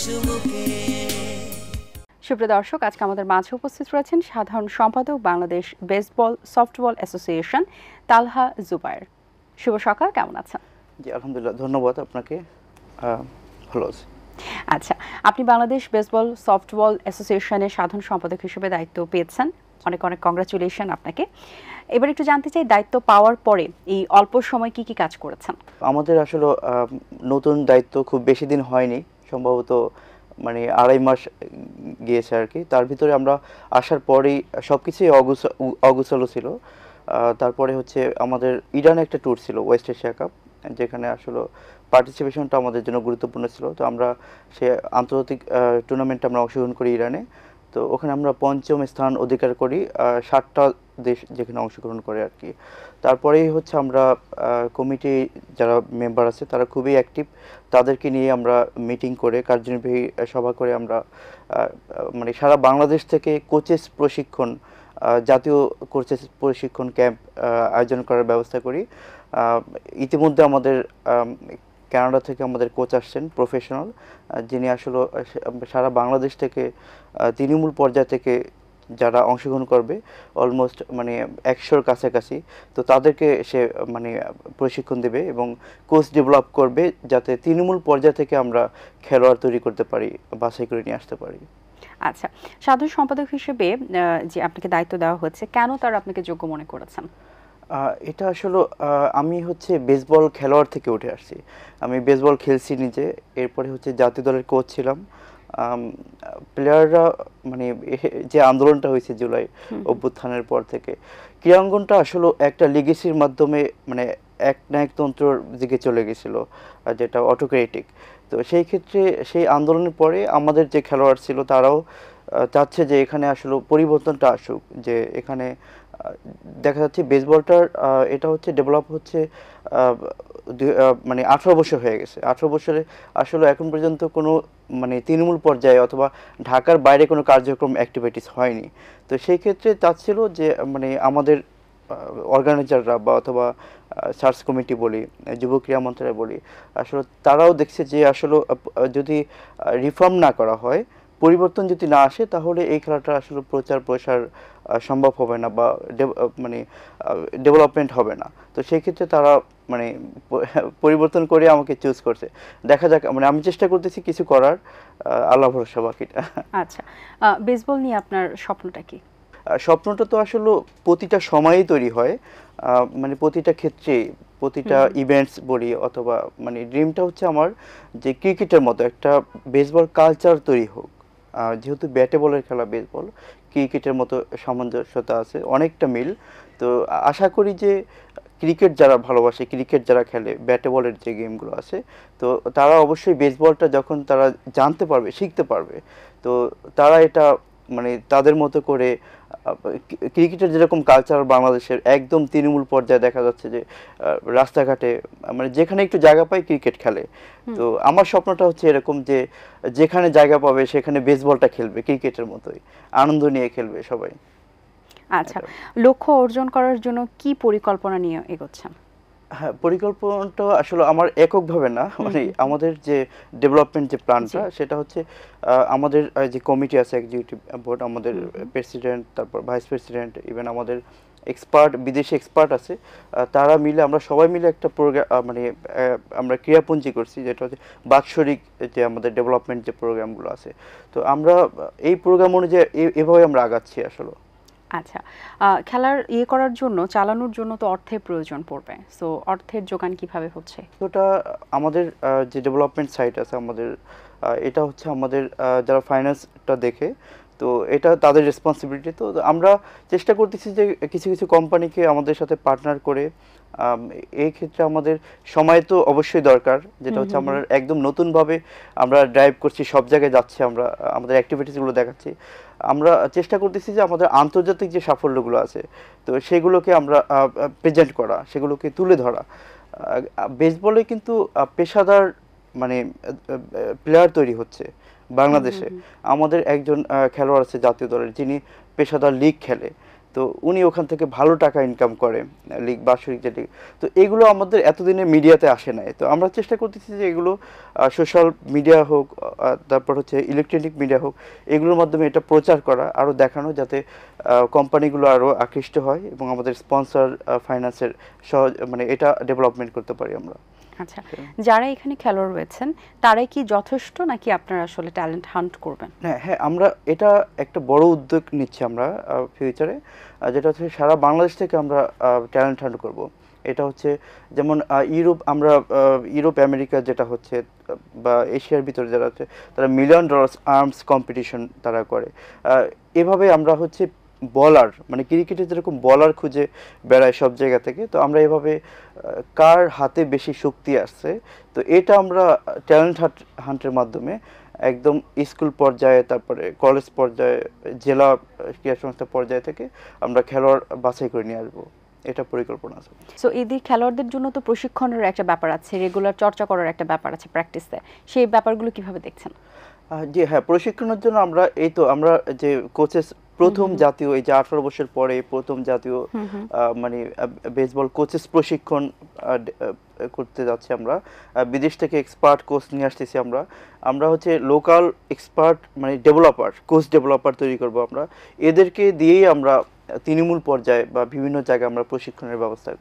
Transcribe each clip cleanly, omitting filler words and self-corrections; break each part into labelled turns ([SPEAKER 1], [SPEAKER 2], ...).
[SPEAKER 1] চুমুকে।
[SPEAKER 2] সুপ্রিয় দর্শক, আজকে আমাদের মাঝে উপস্থিত রয়েছেন সাধারণ সম্পাদক বাংলাদেশ বেসবল সফটবল অ্যাসোসিয়েশন তালহা জুবায়ের। শুভ সকাল, কেমন আছেন?
[SPEAKER 3] জি আলহামদুলিল্লাহ, ধন্যবাদ আপনাকে। ভালো আছি।
[SPEAKER 2] আচ্ছা, আপনি বাংলাদেশ বেসবল সফটবল অ্যাসোসিয়েশনের সাধারণ সম্পাদক হিসেবে দায়িত্ব পেয়েছেন, অনেক অনেক কংগ্রাচুলেশন আপনাকে। এবার একটু জানতে চাই, দায়িত্ব পাওয়ার পরে এই অল্প সময় কি কি কাজ করেছেন?
[SPEAKER 3] আমাদের আসলে নতুন দায়িত্ব খুব বেশি দিন হয়নি, সম্ভবত মানে 2.5 মাস গিয়েছে আর কি। তার ভিতরে আমরা আসার পরেই সব কিছুই অগুছালো ছিল। তারপরে হচ্ছে আমাদের ইরানে একটা ট্যুর ছিল, ওয়েস্ট এশিয়া কাপ, যেখানে আসলে পার্টিসিপেশনটা আমাদের জন্য গুরুত্বপূর্ণ ছিল। তো আমরা সে আন্তর্জাতিক টুর্নামেন্টে আমরা অংশগ্রহণ করি ইরানে। তো ওখানে আমরা 5ম স্থান অধিকার করি 7টা দেশ যেখানে অংশগ্রহণ করে আর কি। তারপরেই হচ্ছে আমরা কমিটি যারা মেম্বার আছে তারা খুবই অ্যাক্টিভ, তাদেরকে নিয়ে আমরা মিটিং করে কার্যনির্বাহী সভা করে আমরা মানে সারা বাংলাদেশ থেকে কোচেস প্রশিক্ষণ, জাতীয় কোচেস প্রশিক্ষণ ক্যাম্প আয়োজন করার ব্যবস্থা করি। ইতিমধ্যে আমাদের কানাডা থেকে আমাদের কোচ আসছেন প্রফেশনাল, যিনি আসলে সারা বাংলাদেশ থেকে তৃণমূল পর্যায় থেকে যারা অংশগ্রহণ করবে অলমোস্ট মানে 100-র কাছাকাছি, তো তাদেরকে সে মানে প্রশিক্ষণ দেবে এবং কোচ ডেভেলপ করবে, যাতে তৃণমূল পর্যায় থেকে আমরা খেলোয়াড় তৈরি করতে পারি, বাছাই করে নিয়ে আসতে পারি।
[SPEAKER 2] আচ্ছা, সাধারণ সম্পাদক হিসেবে যে আপনাকে দায়িত্ব দেওয়া হচ্ছে, কেন তারা আপনাকে যোগ্য মনে করেছেন?
[SPEAKER 3] এটা আসলে আমি হচ্ছে বেসবল খেলোয়াড় থেকে উঠে আসছি। আমি বেসবল খেলছি নিজে, এরপরে হচ্ছে জাতীয় দলের কোচ ছিলাম। প্লেয়াররা মানে যে আন্দোলনটা হয়েছে জুলাই অভ্যুত্থানের পর থেকে, ক্রীড়াঙ্গনটা আসলে একটা লিগেসির মাধ্যমে মানে একনায়কতন্ত্রর দিকে চলে গেছিল, যেটা অটোক্রেটিক। তো সেই ক্ষেত্রে সেই আন্দোলনের পরে আমাদের যে খেলোয়াড় ছিল তারাও চাচ্ছে যে এখানে আসলে পরিবর্তনটা আসুক, যে এখানে দেখা যাচ্ছে বেসবলটার এটা হচ্ছে ডেভেলপ হচ্ছে মানে 18 বছর হয়ে গেছে। 18 বছরে আসলে এখন পর্যন্ত কোনো মানে তৃণমূল পর্যায়ে অথবা ঢাকার বাইরে কোনো কার্যক্রম অ্যাক্টিভিটিস হয়নি। তো সেই ক্ষেত্রে চাচ্ছিল যে মানে আমাদের অর্গানাইজাররা বা অথবা সার্চ কমিটি বলি, যুব ক্রীড়া মন্ত্রণালয় বলি, আসলে তারাও দেখছে যে আসলে যদি রিফর্ম না করা হয়, পরিবর্তন যদি না আসে, তাহলে এই খেলাটা আসলে প্রচার প্রসার সম্ভব হবে না বা মানে ডেভেলপমেন্ট হবে না। তো সেই ক্ষেত্রে তারা মানে পরিবর্তন করে আমাকে চুজ করছে। দেখা যাক, মানে আমি চেষ্টা করতেছি কিছু করার, আল্লাহ ভরসা বাকিটা।
[SPEAKER 2] আচ্ছা, বেসবল নিয়ে আপনার স্বপ্নটা কি?
[SPEAKER 3] স্বপ্নটা তো আসলে প্রতিটা সময়েই তৈরি হয়, মানে প্রতিটা ক্ষেত্রে, প্রতিটা ইভেন্টস বলি অথবা মানে ড্রিমটা হচ্ছে আমার যে ক্রিকেটের মতো একটা বেসবল কালচার তৈরি হোক। যেহেতু ব্যাটে বলের খেলা বেসবল, ক্রিকেটের মতো সামঞ্জস্যতা আছে, অনেকটা মিল। তো আশা করি যে ক্রিকেট যারা ভালোবাসে, ক্রিকেট যারা খেলে, ব্যাটে বলের যে গেমগুলো আছে, তো তারা অবশ্যই বেসবলটা যখন তারা জানতে পারবে, শিখতে পারবে, তো তারা এটা মানে তাদের মতো করে ক্রিকেটের যেরকম কালচার বাংলাদেশের একদম তৃণমূল পর্যায়ে দেখা যাচ্ছে যে রাস্তাঘাটে মানে যেখানে একটু জায়গা পায় ক্রিকেট খেলে। তো আমার স্বপ্নটা হচ্ছে এরকম যে যেখানে জায়গা পাবে সেখানে বেসবলটা খেলবে, ক্রিকেটের মতোই আনন্দ নিয়ে খেলবে সবাই।
[SPEAKER 2] আচ্ছা, লক্ষ্য অর্জন করার জন্য কি পরিকল্পনা নিয়ে এগোচ্ছেন?
[SPEAKER 3] হ্যাঁ, পরিকল্পনাটা আসলে আমার এককভাবে না, মানে আমাদের যে ডেভেলপমেন্ট যে প্ল্যানটা সেটা হচ্ছে আমাদের যে কমিটি আছে, এক্সিকিউটিভ বোর্ড, আমাদের প্রেসিডেন্ট, তারপর ভাইস প্রেসিডেন্ট, ইভেন আমাদের এক্সপার্ট, বিদেশি এক্সপার্ট আছে, তারা মিলে আমরা সবাই মিলে একটা প্রোগ্রাম মানে আমরা ক্রিয়াপুঞ্জি করছি, যেটা হচ্ছে বাৎসরিক যে আমাদের ডেভেলপমেন্ট যে প্রোগ্রামগুলো আছে। তো আমরা এই প্রোগ্রাম অনুযায়ী এভাবে আমরা আগাচ্ছি আসলে।
[SPEAKER 2] আচ্ছা, খেলার করার জন্য, চালানোর জন্য তো অর্থের প্রয়োজন পড়বে, সো অর্থের যোগান কিভাবে হচ্ছে?
[SPEAKER 3] ওটা আমাদের যে ডেভেলপমেন্ট সাইট আছে আমাদের, এটা হচ্ছে আমাদের যারা ফাইন্যান্সটা দেখে, তো এটা তাদের রেসপন্সিবিলিটি। তো আমরা চেষ্টা করতেছি যে কিছু কিছু কোম্পানিকে আমাদের সাথে পার্টনার করে, এই ক্ষেত্রে আমাদের সময় তো অবশ্যই দরকার, যেটা হচ্ছে আমরা একদম নতুনভাবে আমরা ড্রাইভ করছি, সব জায়গায় যাচ্ছি, আমরা আমাদের অ্যাক্টিভিটিসগুলো দেখাচ্ছি। আমরা চেষ্টা করতেছি যে আমাদের আন্তর্জাতিক যে সাফল্যগুলো আছে, তো সেগুলোকে আমরা প্রেজেন্ট করা, সেগুলোকে তুলে ধরা। বেসবলে কিন্তু পেশাদার মানে প্লেয়ার তৈরি হচ্ছে বাংলাদেশে। আমাদের একজন খেলোয়াড় আছে জাতীয় দলের, যিনি পেশাদার লিগ খেলে। তো তো উনি ওখান থেকে ভালো টাকা ইনকাম করে লিগ বাৎসরিক যে লিগ। তো এগুলো আমাদের এতদিনে মিডিয়াতে আসে নাই। তো আমরা চেষ্টা করতেছি যে এগুলো সোশ্যাল মিডিয়া হোক, তারপর হচ্ছে ইলেকট্রনিক মিডিয়া হোক, এগুলোর মাধ্যমে এটা প্রচার করা, আরও দেখানো, যাতে কোম্পানিগুলো আরও আকৃষ্ট হয় এবং আমাদের স্পন্সর ফাইন্যান্সের সহজ মানে এটা ডেভেলপমেন্ট করতে পারি আমরা।
[SPEAKER 2] আচ্ছা, যারা এখানে খেলোয়াড় রয়েছেন তারাই কি যথেষ্ট, নাকি আপনারা আসলে ট্যালেন্ট হান্ট করবেন?
[SPEAKER 3] হ্যাঁ, আমরা এটা একটা বড় উদ্যোগ নিচ্ছি আমরা ফিউচারে, যেটা হচ্ছে সারা বাংলাদেশ থেকে আমরা ট্যালেন্ট হান্ট করব। এটা হচ্ছে যেমন ইউরোপ আমেরিকা যেটা হচ্ছে, বা এশিয়ার ভিতরে যারা আছে, তারা $1 মিলিয়ন আর্মস কম্পিটিশন তারা করে। এভাবে আমরা হচ্ছে বলার, মানে ক্রিকেটে যেরকম বলার খুঁজে বেড়ায় সব জায়গা থেকে, তো আমরা এভাবে কার হাতে বেশি শক্তি আসছে, তো এটা আমরা ট্যালেন্ট হান্টের মাধ্যমে একদম স্কুল পর্যায়ে, তারপরে কলেজ পর্যায়ে, জেলা ক্রীড়া সংস্থা পর্যায়ে থেকে আমরা খেলোয়াড় বাছাই করে নিয়ে আসবো, এটা পরিকল্পনা আছে।
[SPEAKER 2] সো এদের খেলোয়াড়দের জন্য তো প্রশিক্ষণের একটা ব্যাপার আছে, রেগুলার চর্চা করার একটা ব্যাপার আছে, প্র্যাকটিসে, সেই ব্যাপারগুলো কিভাবে দেখছেন?
[SPEAKER 3] জি হ্যাঁ, প্রশিক্ষণের জন্য আমরা যে কোচেস প্রথম জাতীয়, এই যে 18 বছর পরে প্রথম জাতীয় মানে বেসবল কোচেস প্রশিক্ষণ করতে যাচ্ছি আমরা। বিদেশ থেকে এক্সপার্ট কোচ নিয়ে আসতেছি আমরা হচ্ছে লোকাল এক্সপার্ট মানে কোচ ডেভেলপার তৈরি করব আমরা। এদেরকে দিয়েই আমরা তৃণমূল পর্যায়ে বা বিভিন্ন জায়গায় আমরা প্রশিক্ষণের ব্যবস্থা।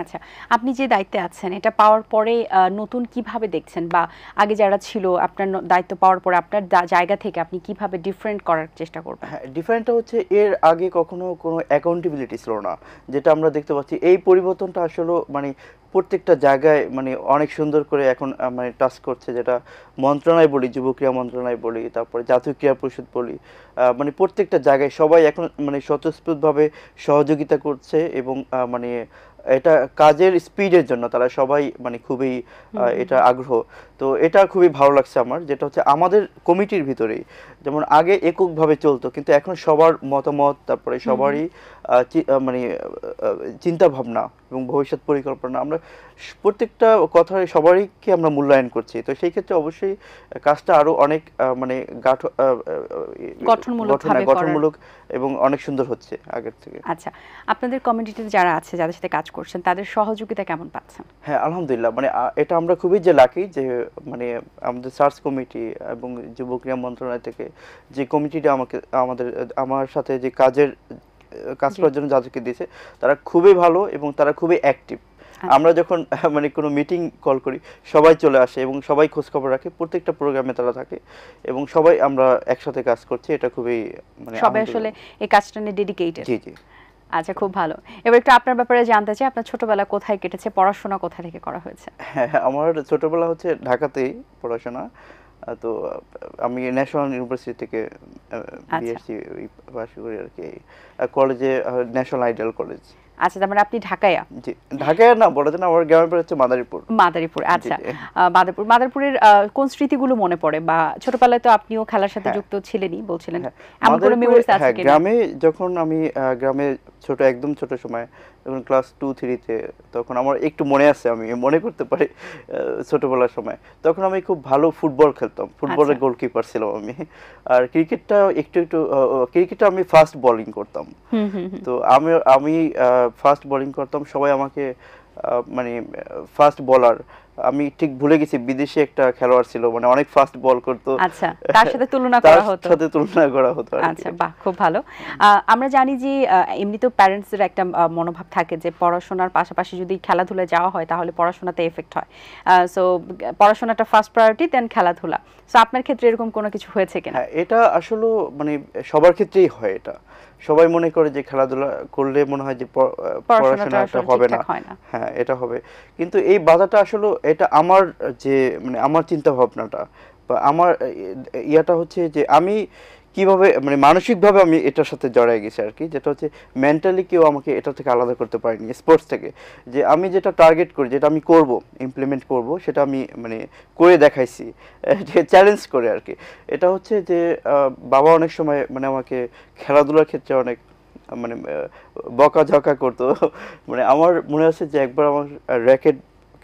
[SPEAKER 2] আচ্ছা, আপনি যে দায়িত্বে আছেন, এটা পাওয়ার পরে নতুন কিভাবে দেখছেন, বা আগে যারা ছিল আপনার দায়িত্ব পাওয়ার পরে আপনার জায়গা থেকে আপনি কিভাবে ডিফারেন্ট করার চেষ্টা করবেন?
[SPEAKER 3] হ্যাঁ, ডিফারেন্টটা হচ্ছে এর আগে কখনো কোনো অ্যাকাউন্টেবিলিটি ছিল না, যেটা আমরা দেখতে পাচ্ছি। এই পরিবর্তনটা আসলে মানে প্রত্যেকটা জায়গায় মানে অনেক সুন্দর করে এখন মানে টাচ করছে, যেটা মন্ত্রণালয় বলি, যুব ক্রীড়া মন্ত্রণালয় বলি, তারপরে জাতীয় ক্রীড়া পরিষদ বলি, মানে প্রত্যেকটা জায়গায় সবাই এখন মানে স্বতঃস্ফূর্তভাবে সহযোগিতা করছে, এবং মানে এটা কাজের স্পিডের জন্য তারা সবাই মানে খুবই এটা আগ্রহ। তো এটা খুবই ভালো লাগছে আমার, যেটা হচ্ছে আমাদের কমিটির ভিতরেই যেমন আগে এককভাবে চলতো, কিন্তু এখন সবার মতামত, তারপরে সবারই মানে চিন্তা ভাবনা এবং ভবিষ্যৎ পরিকল্পনা, আমরা প্রত্যেকটা কথায় সবারইকে আমরা মূল্যায়ন করছি। তো সেই ক্ষেত্রে অবশ্যই কাজটা আরো অনেক মানে গঠনমূলক এবং অনেক সুন্দর হচ্ছে আগের থেকে।
[SPEAKER 2] আচ্ছা, আপনাদের কমিউনিটিতে যারা আছে, যাদের সাথে কাজ করছেন, তাদের সহযোগিতা কেমন পাচ্ছেন?
[SPEAKER 3] হ্যাঁ, আলহামদুলিল্লাহ, মানে এটা আমরা খুবই যে লাকি যে মানে আমাদের সার্চ কমিটি এবং যুব ক্রীড়া মন্ত্রণালয় থেকে যে কমিটিটা আমার সাথে যে কাজ করার জন্য যাদেরকে দিয়েছে, তারা খুবই ভালো এবং তারা খুবই অ্যাক্টিভ। আমরা যখন মানে কোনো মিটিং কল করি, সবাই চলে আসে এবং সবাই খোঁজ খবর রাখে, প্রত্যেকটা প্রোগ্রামে তারা থাকে এবং সবাই আমরা একসাথে কাজ করছি। এটা খুবই মানে
[SPEAKER 2] সবাই আসলে এই কাজটা নিয়ে ডেডিকেটেড।
[SPEAKER 3] জি।
[SPEAKER 2] আচ্ছা, খুব ভালো। এবার একটু আপনার ব্যাপারে জানতে চাই, আপনার ছোটবেলা কোথায় কেটেছে, পড়াশোনা কোথা থেকে করা হয়েছে?
[SPEAKER 3] হ্যাঁ, আমার ছোটবেলা হচ্ছে ঢাকাতেই পড়াশোনা। তো আমি ন্যাশনাল ইউনিভার্সিটি থেকে বিএসসি পাস করি আর কি, কলেজে ন্যাশনাল আইডিয়াল কলেজ।
[SPEAKER 2] আচ্ছা, তার মানে আপনি ঢাকায়া?
[SPEAKER 3] জি, ঢাকায় না, বলা যায় না, আমার গ্রামের বাড়ি হচ্ছে
[SPEAKER 2] মাদারীপুর। আচ্ছা, মাদারীপুরের কোন স্মৃতিগুলো মনে পড়ে, বা ছোটবেলায় তো আপনিও খেলার সাথে যুক্ত ছিলেনই বলছিলেন, এমন কোনো মেমোরিজ আছে কিনা?
[SPEAKER 3] গ্রামে যখন আমি গ্রামে একদম ছোট সময় যখন ক্লাস 2-3-তে, তখন আমার একটু মনে আছে, আমি মনে করতে পারি ছোটবেলার সময়, তখন আমি খুব ভালো ফুটবল খেলতাম, ফুটবলের গোলকিপার ছিলাম আমি। আর ক্রিকেটটা আমি ফাস্ট বোলিং করতাম। তো আমি ফাস্ট বোলিং করতাম, সবাই আমাকে মানে ফাস্ট বোলার, আমি ঠিক ভুলে গেছি, বিদেশি একটা খেলোয়াড় ছিল, মানে অনেক ফাস্ট বল করতো।
[SPEAKER 2] আচ্ছা, তার সাথে তুলনা করা হতো। আচ্ছা, বাহ, খুব ভালো। আমরা জানি যে এমনিতেও প্যারেন্টসদের একটা মনোভাব থাকে যে পড়াশোনার পাশাপাশি যদি খেলাধুলায় যাওয়া হয় তাহলে পড়াশোনাতে এফেক্ট হয়, সো পড়াশোনাটা ফার্স্ট প্রায়োরিটি, দেন খেলাধুলা। সো আপনার ক্ষেত্রে এরকম কোনো কিছু হয়েছে কিনা?
[SPEAKER 3] হ্যাঁ, এটা আসলে মানে সবার ক্ষেত্রেই হয়। এটা সবাই মনে করে যে খেলাধুলা করলে মনে হয় যে পড়াশোনাটা হবে না। হ্যাঁ, এটা হবে, কিন্তু এই বাধাটা আসলে এটা আমার যে মানে আমার চিন্তা ভাবনাটা বা আমার ইয়াটা হচ্ছে যে আমি কিভাবে মানে মানসিকভাবে আমি এটার সাথে জড়াই গেছি আর কি, যেটা হচ্ছে মেন্টালি কেউ আমাকে এটা থেকে আলাদা করতে পারেনি স্পোর্টস থেকে। যে আমি যেটা টার্গেট করি, যেটা আমি করব, ইমপ্লিমেন্ট করব, সেটা আমি মানে করে দেখাইছি, যে চ্যালেঞ্জ করে আর কি। এটা হচ্ছে যে বাবা অনেক সময় মানে আমাকে খেলাধুলার ক্ষেত্রে অনেক মানে বকাঝকা করতো। মানে আমার মনে আছে যে একবার আমার র্যাকেট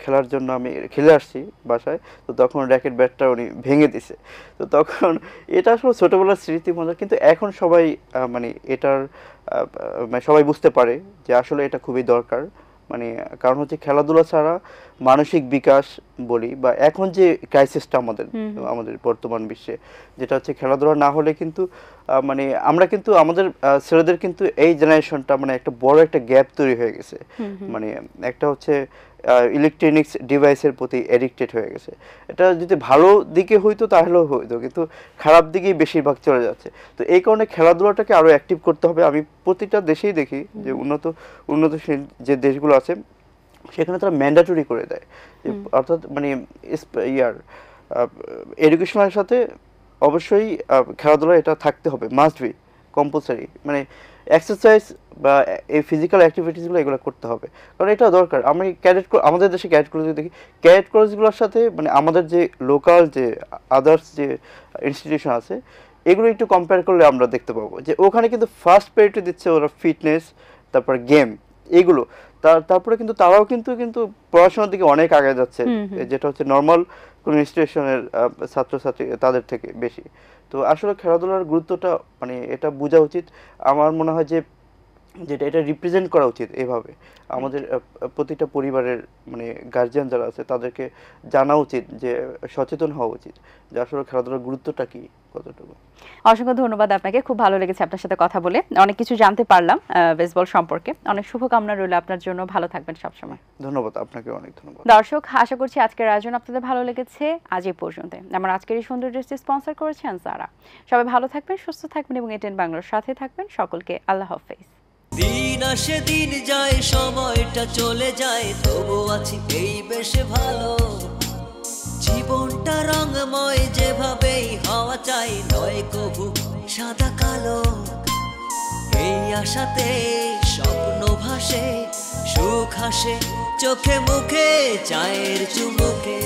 [SPEAKER 3] খেলার জন্য আমি খেলে আসছি বাসায়, তো তখন র্যাকেট ব্যাটটা উনি ভেঙে দিছে। তো তখন এটা আসলে ছোটোবেলার স্মৃতি মজা, কিন্তু এখন সবাই মানে এটার মানে সবাই বুঝতে পারে যে আসলে এটা খুবই দরকার। মানে কারণ হচ্ছে খেলাধুলা ছাড়া মানসিক বিকাশ বলি, বা এখন যে ক্রাইসিসটা আমাদের আমাদের বর্তমান বিশ্বে, যেটা হচ্ছে খেলাধুলা না হলে কিন্তু মানে আমরা কিন্তু আমাদের ছেলেদের কিন্তু এই জেনারেশনটা মানে একটা বড় একটা গ্যাপ তৈরি হয়ে গেছে। মানে একটা হচ্ছে ইলেকট্রনিক্স ডিভাইসের প্রতি এডিক্টেড হয়ে গেছে। এটা যদি ভালো দিকে হইতো তাহলেও হইতো, কিন্তু খারাপ দিকেই বেশিরভাগ চলে যাচ্ছে। তো এই কারণে খেলাধুলাটাকে আরো অ্যাক্টিভ করতে হবে। আমি প্রতিটা দেশেই দেখি যে উন্নতশীল যে দেশগুলো আছে সেখানে তারা ম্যান্ডেটরি করে দেয়, অর্থাৎ মানে এডুকেশনের সাথে অবশ্যই খেলাধুলা এটা থাকতে হবে, মাস্ট বি কম্পালসারি। মানে এক্সারসাইজ বা এই ফিজিক্যাল অ্যাক্টিভিটিসগুলো এগুলো করতে হবে, কারণ এটা দরকার। আমি আমাদের দেশে ক্যাডেট কলেজ দেখি, ক্যাডেট কলেজগুলোর সাথে মানে আমাদের যে লোকাল যে আদার্স যে ইনস্টিটিউশন আছে এগুলো একটু কম্পেয়ার করলে আমরা দেখতে পাবো যে ওখানে কিন্তু ফার্স্ট প্রায়োরিটি দিচ্ছে ওরা ফিটনেস, তারপর গেম, এগুলো। তারপরে কিন্তু তারাও কিন্তু পড়াশোনার দিকে অনেক আগে যাচ্ছে, যেটা হচ্ছে নর্মাল কোন ইনস্টিটিউশনের ছাত্রছাত্রী তাদের থেকে বেশি। তো আসলে খেলাধুলার গুরুত্বটা মানে এটা বোঝা উচিত। আমার মনে হয় যে যেটা এটা রিপ্রেজেন্ট করা উচিত এভাবে। আমাদের প্রতিটা পরিবারের মানে গার্জিয়ান যারা আছে তাদেরকে জানা উচিত, যে সচেতন হওয়া উচিত যে আসলে খেলাধুলার গুরুত্বটা কি, কতটুকু।
[SPEAKER 2] অসংখ্য ধন্যবাদ আপনাকে, খুব ভালো লেগেছে আপনার সাথে কথা বলে, অনেক কিছু জানতে পারলাম বেসবল সম্পর্কে। অনেক শুভকামনা রইল আপনার জন্য, ভালো থাকবেন সবসময়।
[SPEAKER 3] ধন্যবাদ, আপনাকে অনেক ধন্যবাদ।
[SPEAKER 2] দর্শক, আশা করছি আজকের আয়োজন আপনাদের ভালো লেগেছে। আজ এই পর্যন্ত। আমার আজকের এই সুন্দর ড্রেসটি স্পন্সর করেছেন যারা। সবাই ভালো থাকবেন, সুস্থ থাকবেন এবং এটেন বাংলার সাথে থাকবেন। সকলকে আল্লাহ হাফেজ।
[SPEAKER 1] দিন আসে দিন যায়, সময়টা চলে যায়, তবু আছি এই বেশ ভালো। জীবনটা রঙময়, যেভাবেই হওয়া চাই, নয় কভু সাদা কালো। এই আশাতে স্বপ্ন ভাসে, সুখ হাসে চোখে মুখে, চায়ের চুমুকে।